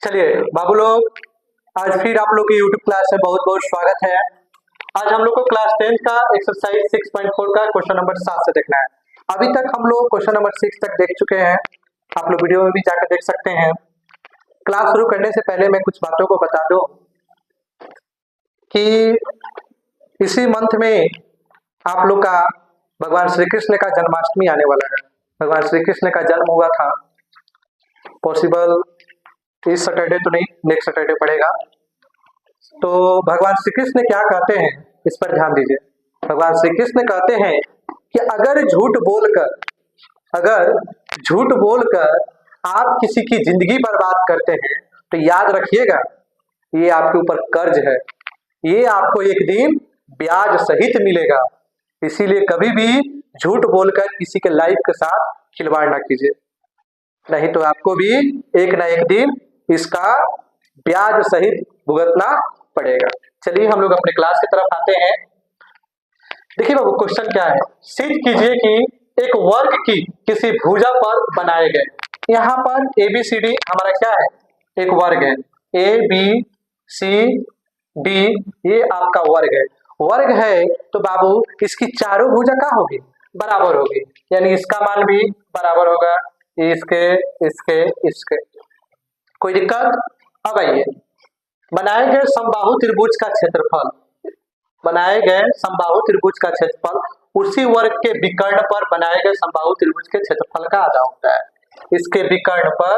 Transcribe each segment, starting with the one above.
चलिए बाबू लोग, आज फिर आप लोग की यूट्यूब क्लास में बहुत बहुत स्वागत है। आज हम लोग को क्लास 10 का एक्सरसाइज 6.4 का क्वेश्चन नंबर 7 से देखना है। अभी तक हम लोग क्वेश्चन नंबर 6 तक देख चुके हैं, आप लोग वीडियो में भी जाकर देख सकते हैं। क्लास शुरू करने से पहले मैं कुछ बातों को बता दूं कि इसी मंथ में आप लोग का भगवान श्री कृष्ण का जन्माष्टमी आने वाला है। भगवान श्री कृष्ण का जन्म हुआ था, पॉसिबल इस सैटरडे तो नहीं, नेक्स्ट सैटरडे पड़ेगा। तो भगवान श्री कृष्ण क्या कहते हैं, इस पर ध्यान दीजिए। भगवान श्री कृष्ण कहते हैं कि अगर झूठ बोलकर आप किसी की जिंदगी बर्बाद करते हैं तो याद रखिएगा, ये आपके ऊपर कर्ज है, ये आपको एक दिन ब्याज सहित मिलेगा। इसीलिए कभी भी झूठ बोलकर किसी के लाइफ के साथ खिलवाड़ ना कीजिए, नहीं तो आपको भी एक ना एक दिन इसका ब्याज सहित भुगतना पड़ेगा। चलिए हम लोग अपने क्लास की तरफ आते हैं। देखिए बाबू, क्वेश्चन क्या है, सिद्ध कीजिए कि एक वर्ग की किसी भुजा पर बनाए गए, यहाँ पर ABCD हमारा क्या है, एक वर्ग है, ABCD ये आपका वर्ग है। वर्ग है तो बाबू इसकी चारों भुजा क्या होगी, बराबर होगी, यानी इसका मान भी बराबर होगा, इसके। कोई दिक्कत? अब आइए, बनाए गए समबाहु त्रिभुज का क्षेत्रफल, उसी वर्ग के विकर्ण पर बनाए गए समबाहु त्रिभुज के क्षेत्रफल का आधा होता है। इसके विकर्ण पर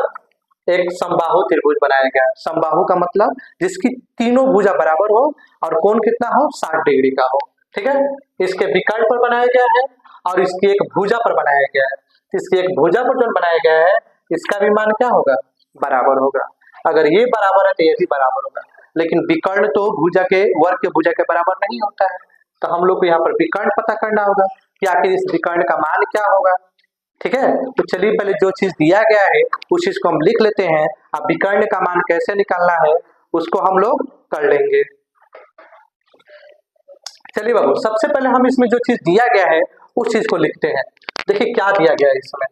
एक समबाहु त्रिभुज बनाया गया है। समबाहु का मतलब जिसकी तीनों भुजा बराबर हो और कोण कितना हो, 60 डिग्री का हो, ठीक है। इसके विकर्ण पर बनाया गया है और इसकी एक भुजा पर बनाया गया है। इसकी एक भुजा पर जो बनाया गया है, इसका भी मान क्या होगा, बराबर होगा। अगर ये बराबर है तो ये भी बराबर होगा, लेकिन विकर्ण तो भुजा के वर्ग के भुजा के बराबर नहीं होता है। तो हम लोग को यहाँ पर विकर्ण पता करना होगा कि आखिर इस विकर्ण का मान क्या होगा, ठीक है। तो चलिए पहले जो चीज दिया गया है उस चीज को हम लिख लेते हैं। अब विकर्ण का मान कैसे निकालना है उसको हम लोग कर लेंगे। चलिए बाबू, सबसे पहले हम इसमें जो चीज दिया गया है उस चीज को लिखते हैं। देखिए क्या दिया गया है, इसमें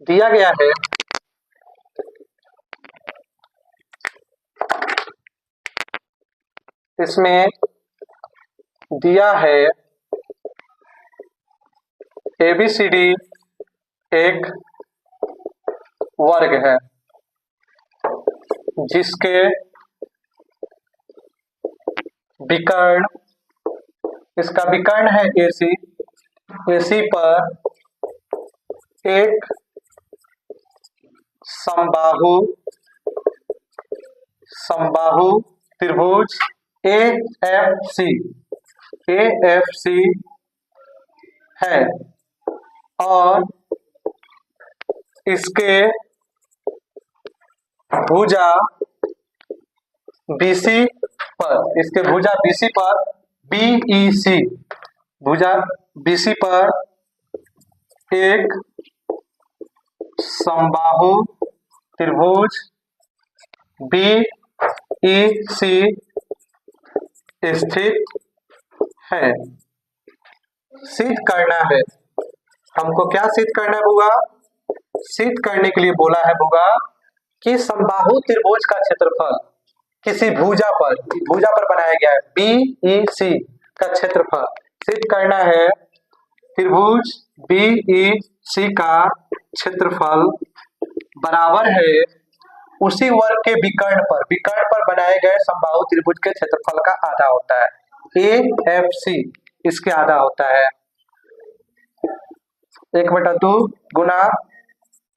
दिया गया है इसमें दिया है ABCD एक वर्ग है जिसके विकर्ण, इसका विकर्ण है AC पर एक समबाहु त्रिभुज AFC है और इसके भुजा BC पर BEC, भुजा BC पर एक समबाहु त्रिभुज BEC स्थित है। सिद्ध करना है हमको, क्या सिद्ध करना है बुआ, सिद्ध करने के लिए बोला है बुआ कि समबाहु त्रिभुज का क्षेत्रफल किसी भुजा पर बनाया गया है, BEC का क्षेत्रफल सिद्ध करना है। त्रिभुज BEC का क्षेत्रफल बराबर है उसी वर्ग के विकर्ण पर बनाए गए समबाहु त्रिभुज के क्षेत्रफल का आधा होता है। AFC इसके आधा होता है, 1/2 गुना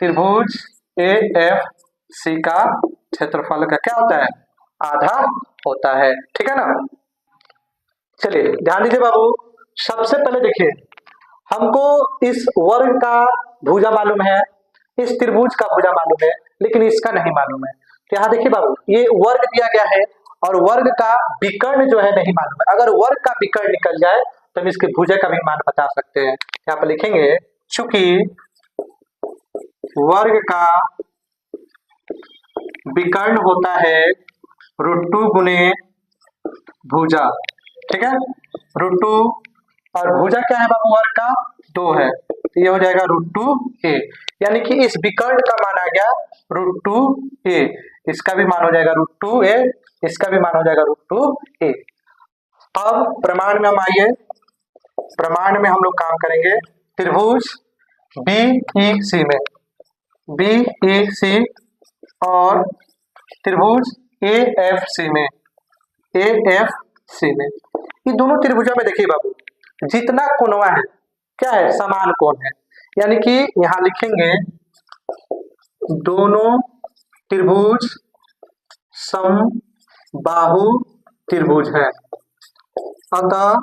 त्रिभुज AFC का क्षेत्रफल का क्या होता है, आधा होता है, ठीक है ना। चलिए ध्यान दीजिए बाबू, सबसे पहले देखिए हमको इस वर्ग का भुजा मालूम है, इस त्रिभुज का भुजा मालूम है, लेकिन इसका नहीं मालूम है। तो यहाँ देखिए बाबू, ये वर्ग दिया गया है और वर्ग का विकर्ण जो है नहीं मालूम है। अगर वर्ग का विकर्ण निकल जाए तो हम इसके भुजा का भी मान बता सकते हैं। यहाँ पर लिखेंगे, चूंकि वर्ग का विकर्ण होता है √2 गुने भुजा, ठीक है। √2 और भुजा क्या है बाबू, वर्ग का 2 है, तो ये हो जाएगा √2a, यानी कि इस विकर्ण का मान आ गया √2a, इसका भी मान हो जाएगा √2a, इसका भी मान हो जाएगा √2a। अब प्रमाण में हम आइए, प्रमाण में हम लोग काम करेंगे त्रिभुज BEC में, BEC और त्रिभुज AFC में, AFC में। ये दोनों त्रिभुजों में देखिए बाबू, जितना कोणवा है क्या है, समान कोण है, यानी कि यहां लिखेंगे दोनों त्रिभुज समबाहु त्रिभुज है, अतः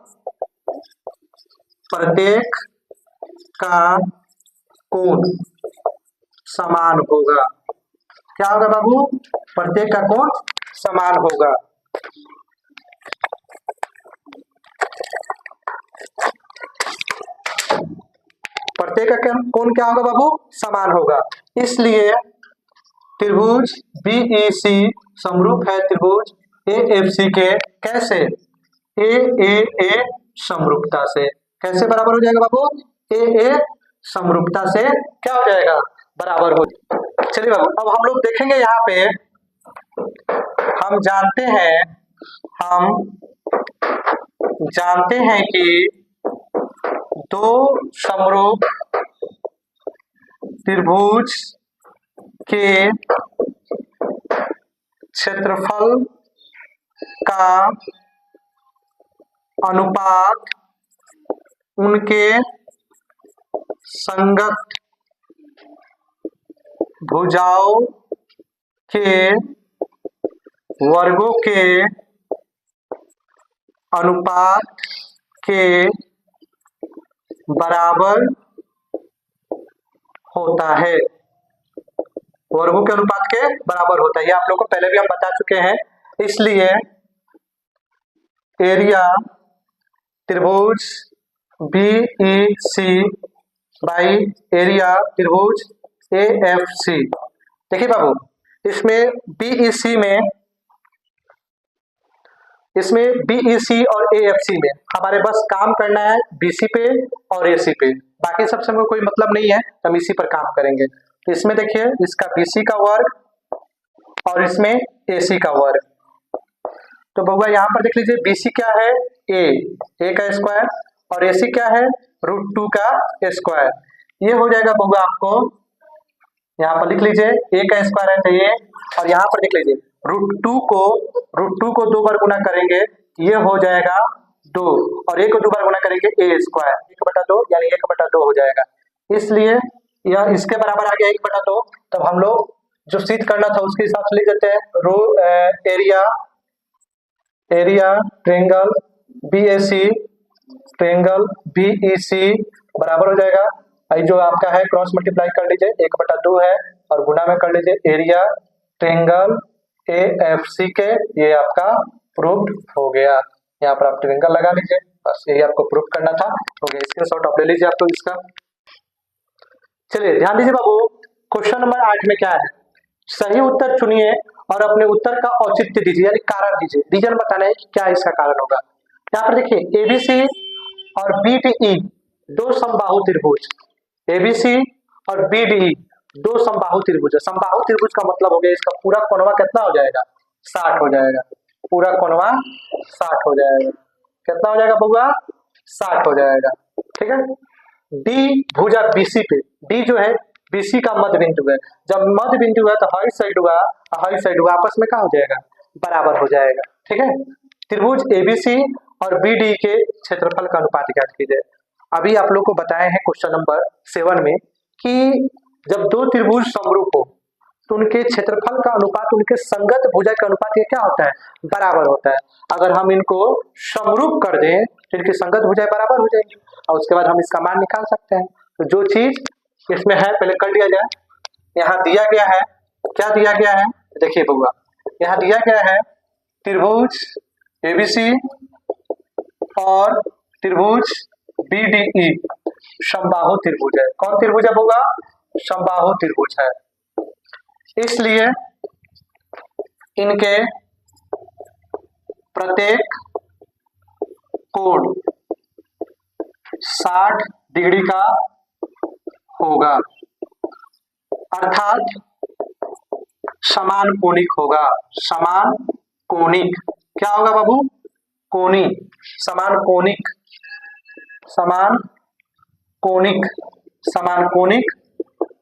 प्रत्येक का कोण समान होगा। क्या होगा बाबू, प्रत्येक का कोण समान होगा। प्रत्येक का कोण क्या होगा बाबू, समान होगा। इसलिए त्रिभुज BEC समरूप है त्रिभुज AFC के, कैसे, AAA समरूपता से। कैसे बराबर हो जाएगा बाबू, AA समरूपता से क्या हो जाएगा, बराबर हो। चलिए बाबू, अब हम लोग देखेंगे यहाँ पे, हम जानते हैं कि दो समरूप त्रिभुज के क्षेत्रफल का अनुपात उनके संगत भुजाओं के वर्गों के अनुपात के बराबर होता है, वर्गों के अनुपात के बराबर होता है। ये आप लोगों को पहले भी हम बता चुके हैं। इसलिए एरिया त्रिभुज BEC बाई एरिया त्रिभुज AFC। देखिए बाबू, इसमें BEC और AFC में हमारे बस काम करना है BC पे और AC पे, बाकी सबसे हमें कोई मतलब नहीं है, हम इसी पर काम करेंगे। तो इसमें देखिए, इसका BC का वर्ग और इसमें AC का वर्ग। तो बउआ यहाँ पर देख लीजिए, BC क्या है, A का स्क्वायर, और AC क्या है, √2 का स्क्वायर। ये हो जाएगा बउआ आपको, यहाँ पर लिख लीजिए A का स्क्वायर है तो ये, और यहाँ पर देख लीजिए √2 को 2 बार गुना करेंगे, ये हो जाएगा 2, और A को 2 बार गुना करेंगे A स्क्वायर, 1/2 यानी 1/2 हो जाएगा। इसलिए यह इसके बराबर आ गया 1/2। तब हम लोग जो सिद्ध करना था उसके हिसाब से लिख देते हैं, एरिया ट्रायंगल BEC बराबर हो जाएगा, जो आपका है क्रॉस मल्टीप्लाई कर लीजिए, 1/2 है, और गुना में कर लीजिए एरिया ट्रायंगल AFC के, ये आपका प्रूव्ड हो गया। यहाँ पर आप ट्रायंगल लगा लीजिए, बस यही आपको प्रूव करना था, हो गया। स्क्रीनशॉट आप ले लीजिए आपको इसका। चलिए ध्यान दीजिए बाबू, क्वेश्चन नंबर 8 में क्या है, सही उत्तर चुनिए और अपने उत्तर का औचित्य दीजिए, यानी कारण दीजिए, रीजन बताना है कि क्या इसका कारण होगा। यहाँ पर देखिए ABC और BDE दो समबाहु त्रिभुज, ABC और BDE दो समबाहु त्रिभुज है। समबाहु त्रिभुज का मतलब हो गया इसका पूरा कोणवा कितना हो जाएगा, 60 हो जाएगा, पूरा कोणवा 60 हो जाएगा। कितना हो जाएगा बउआ, 60 हो जाएगा, ठीक है। D भुजा BC पे, D जो है BC का मध्य बिंदु है, जब मध्य बिंदु है तो हाई साइड हुआ आपस में क्या हो जाएगा, बराबर हो जाएगा, ठीक है। त्रिभुज ABC और BD के क्षेत्रफल का अनुपात ज्ञात कीजिए। अभी आप लोग को बताए हैं क्वेश्चन नंबर 7 में कि जब दो त्रिभुज समरूप हो तो उनके क्षेत्रफल का अनुपात उनके संगत भुजा के अनुपात ये क्या होता है, बराबर होता है। अगर हम इनको समरूप कर दें तो इनकी संगत भुजाएं बराबर हो जाएंगी, और उसके बाद हम इसका मान निकाल सकते हैं। तो जो चीज इसमें है पहले कर लिया जाए। यहाँ दिया गया है, क्या दिया गया है, देखिए बउआ, यहाँ दिया गया है त्रिभुज ABC और त्रिभुज BDE समबाहु त्रिभुज है। कौन त्रिभुज है बउआ, समबाहु त्रिभुज है। इसलिए इनके प्रत्येक कोण 60 डिग्री का होगा, अर्थात समान कोणिक होगा। समान कोणिक क्या होगा बाबू? कोणी, समान कोणिक, समान कोणिक, समान कोणिक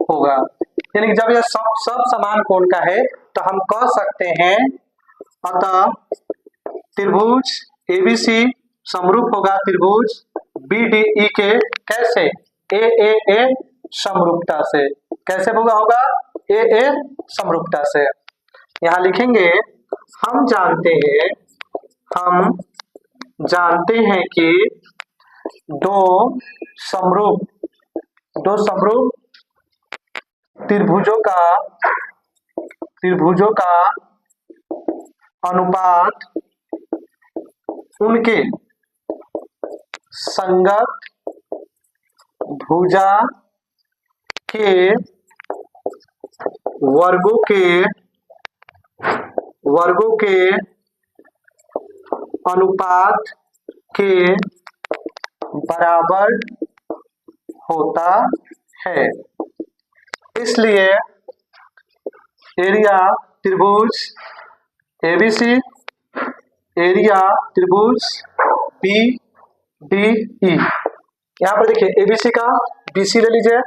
होगा। यानी कि जब यह सब समान कोण का है तो हम कह सकते हैं अतः त्रिभुज एबीसी समरूप होगा त्रिभुज बीडीई के, कैसे? ए समरूपता से। कैसे होगा? ए समरूपता से। यहां लिखेंगे हम जानते हैं कि दो समरूप त्रिभुजों का अनुपात उनके संगत भुजा के वर्गों के अनुपात के बराबर होता है। इसलिए एरिया त्रिभुज एबीसी, एरिया त्रिभुज बीडीई, यहाँ पर देखिए एबीसी का बीसी ले लीजिए,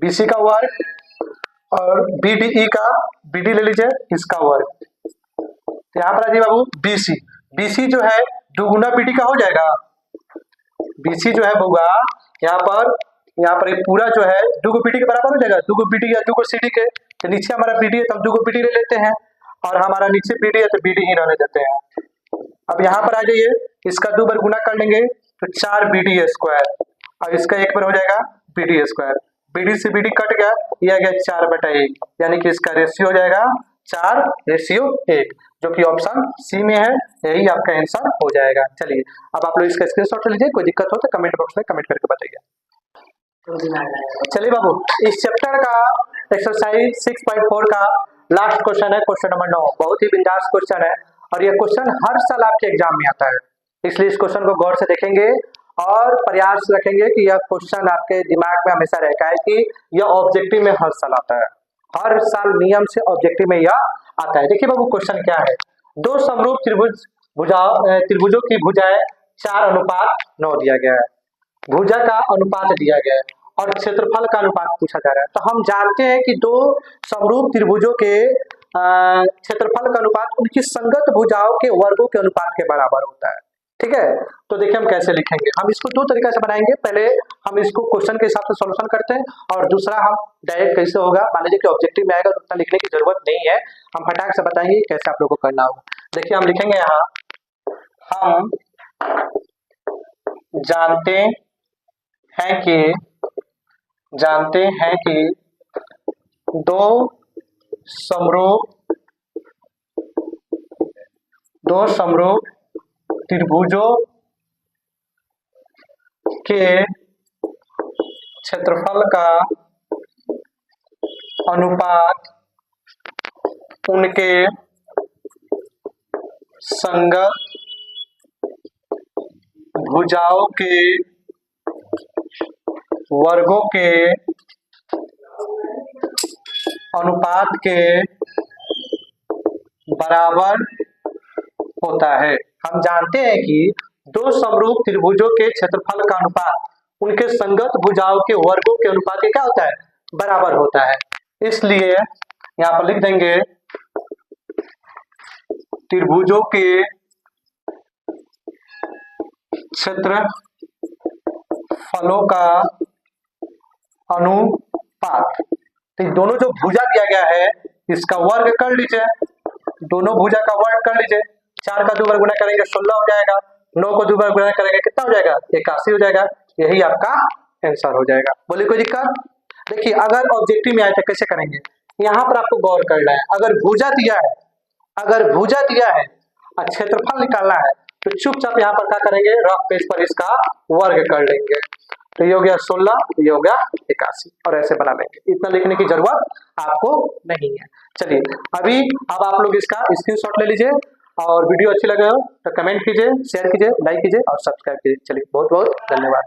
बीसी का वर्ग, और बीडीई का बीडी ले लीजिए, इसका वर्ग। यहाँ पर आ जाइए बाबू बीसी, बीसी जो है दुगुना बीडी का हो जाएगा। बीसी जो है होगा यहाँ पर एक पूरा जो है दुगो बीडी के बराबर हो जाएगा, दुगो बीडी या दुगो सीडी के। तो नीचे हमारा बीडी है तो हम दुगो बीडी ले लेते हैं, और हमारा नीचे बीडी है तो बीडी ही रहने देते हैं। अब यहाँ पर आ जाइए, इसका 2 बार गुना कर लेंगे तो 4 बीडी स्क्वायर, और इसका 1 बार हो जाएगा बीडी स्क्वायर। बीडी से बीडी कट गया, ये आ गया 4/1, यानी कि इसका रेशियो हो जाएगा 4:1, जो कि ऑप्शन सी में है। यही आपका आंसर हो जाएगा। चलिए अब आप लोग इसका स्क्रीनशॉट ले लीजिए, कोई दिक्कत हो तो कमेंट बॉक्स में कमेंट करके बताइए। चलिए बाबू, इस चैप्टर का एक्सरसाइज 6.4 का लास्ट क्वेश्चन है, क्वेश्चन नंबर 9। बहुत ही बिंदास क्वेश्चन है, और यह क्वेश्चन हर साल आपके एग्जाम में आता है, इसलिए इस क्वेश्चन को गौर से देखेंगे और प्रयास रखेंगे कि यह क्वेश्चन आपके दिमाग में हमेशा रहता है कि यह ऑब्जेक्टिव में हर साल आता है, हर साल नियम से ऑब्जेक्टिव में यह आता है। देखिए बाबू क्वेश्चन क्या है, दो समरूप त्रिभुजों की भुजाएं 4:9 दिया गया है, भुजा का अनुपात दिया गया है और क्षेत्रफल का अनुपात पूछा जा रहा है। तो हम जानते हैं कि दो समरूप त्रिभुजों के क्षेत्रफल का अनुपात उनकी संगत भुजाओं के वर्गों के अनुपात के बराबर होता है। ठीक है, तो देखिए हम कैसे लिखेंगे। हम इसको 2 तरीका से बनाएंगे, पहले हम इसको क्वेश्चन के हिसाब से सॉल्यूशन करते हैं, और दूसरा हम डायरेक्ट कैसे होगा, मान लीजिए कि ऑब्जेक्टिव में आएगा तो उतना लिखने की जरूरत नहीं है, हम फटाक से बताएंगे कैसे आप लोगों को करना होगा। देखिए हम लिखेंगे यहाँ, हम जानते हैं कि दो समरूप त्रिभुजों के क्षेत्रफल का अनुपात उनके संगत भुजाओं के वर्गों के अनुपात के बराबर होता है। हम जानते हैं कि दो समरूप त्रिभुजों के क्षेत्रफल का अनुपात उनके संगत भुजाओं के वर्गों के अनुपात के क्या होता है, बराबर होता है। इसलिए यहाँ पर लिख देंगे त्रिभुजों के क्षेत्रफलों का अनुपात, तो दोनों जो भुजा दिया गया है इसका वर्ग कर लीजिए, दोनों भुजा का वर्ग कर लीजिए। 4 का 2 बार गुना करेंगे 16 हो जाएगा, 9 को 2 बार गुना करेंगे कितना हो जाएगा, 81 हो जाएगा। यही आपका आंसर हो जाएगा। बोलिए कोई दिक्कत? देखिए अगर ऑब्जेक्टिव में आए तो कैसे करेंगे, यहाँ पर आपको गौर करना है। अगर भुजा दिया है और क्षेत्रफल निकालना है तो चुपचाप यहाँ पर क्या करेंगे, रफ पेज पर इसका वर्ग कर लेंगे। तो ये हो गया 16, ये हो गया 81, और ऐसे बना लेंगे। इतना लिखने की जरूरत आपको नहीं है। चलिए अब आप लोग इसका स्क्रीनशॉट ले लीजिए, और वीडियो अच्छी लगे हो तो कमेंट कीजिए, शेयर कीजिए, लाइक कीजिए और सब्सक्राइब कीजिए। चलिए बहुत बहुत धन्यवाद।